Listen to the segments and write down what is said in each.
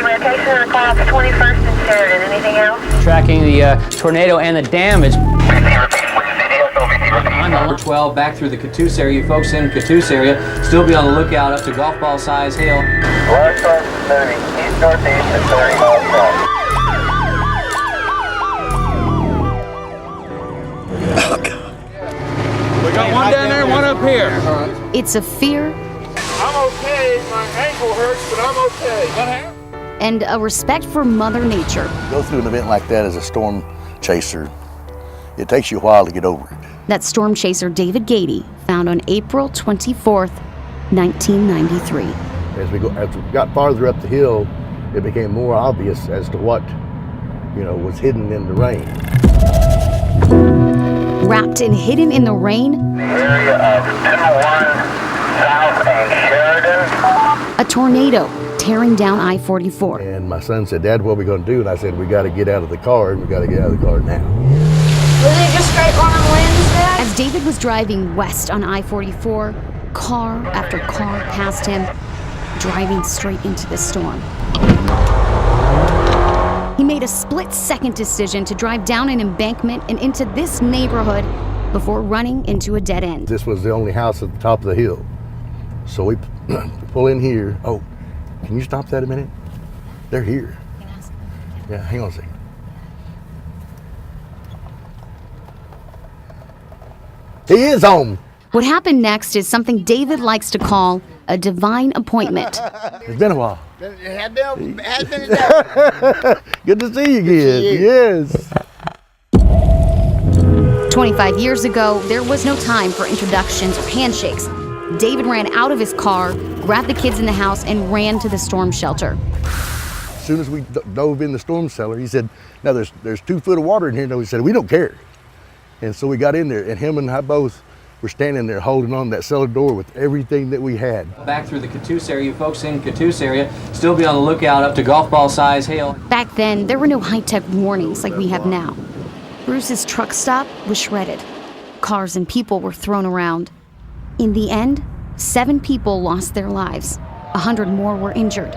Copy. Rotation on the call for 21st and Sheridan. Anything else? Tracking the tornado and the damage. On number 12, back through the Catoosa area. You folks in Catoosa area, still be on the lookout up to golf ball size hail. Large storm moving east-northeast at 30 miles per hour. We got one down there, one up here. It's a fear I'm okay. My ankle hurts, but I'm okay. What happened? and a respect for Mother Nature. Go through an event like that as a storm chaser, it takes you a while to get over it. That storm chaser David Gady found on April 24th, 1993. As we got farther up the hill, it became more obvious as to what, was hidden in the rain. Wrapped and hidden in the rain, The area of 201 South and Sheridan. a tornado tearing down I-44. And my son said, "Dad, what are we going to do?" And I said, "We got to get out of the car, and we got to get out of the car now." Was it just straight line winds, Dad? As David was driving west on I-44, car after car passed him, driving straight into the storm. He made a split-second decision to drive down an embankment and into this neighborhood before running into a dead end. This was the only house at the top of the hill. So we pull in here. Oh, can you stop that a minute? They're here. Yeah, hang on a second. He is home. What happened next is something David likes to call a divine appointment. It's been a while. It has been a day. Good to see you again. Yes. 25 years ago, there was no time for introductions or handshakes. David ran out of his car, grabbed the kids in the house, and ran to the storm shelter. As soon as we dove in the storm cellar, he said, "Now there's 2 foot of water in here." No, he said, "We don't care." And so we got in there, and him and I both were standing there holding on that cellar door with everything that we had. Back through the Catoosa area. You folks in Catoosa area, still be on the lookout up to golf ball size hail. Back then, there were no high-tech warnings like we have now. Bruce's truck stop was shredded. Cars and people were thrown around. In the end, 7 people lost their lives. 100 more were injured.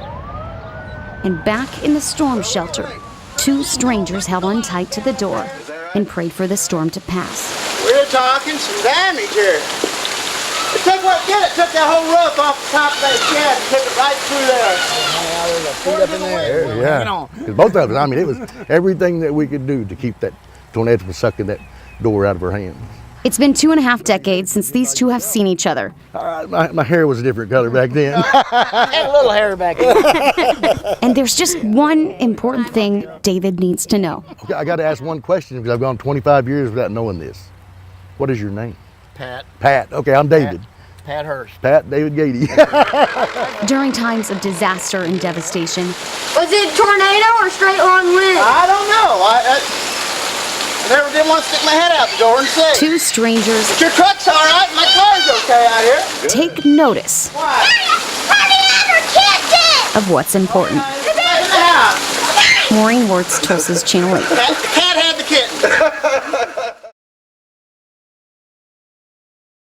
And back in the storm shelter, 2 strangers held on tight to the door and prayed for the storm to pass. We're talking some damage here. It took what did it? Took that whole roof off the top of that shed and took it right through there. Yeah. 'Cause both of us, it was everything that we could do to keep that tornado from sucking that door out of her hand. It's been 2.5 decades since these two have seen each other. My hair was a different color back then. I had a little hair back then. And there's just one important thing David needs to know. Okay, I got to ask one question because I've gone 25 years without knowing this. What is your name? Pat. Pat. Okay, I'm David. Pat Hurst. Pat David Gady. During times of disaster and devastation, Was it tornado or straight line wind? I don't know. I never did want to stick my head out the door and say. 2 strangers But your truck's all right. My car's okay out here. take notice Why? of what's important. Get back in the house. Maureen Wirtz, Tulsa's Channel 8. The cat had the kitten.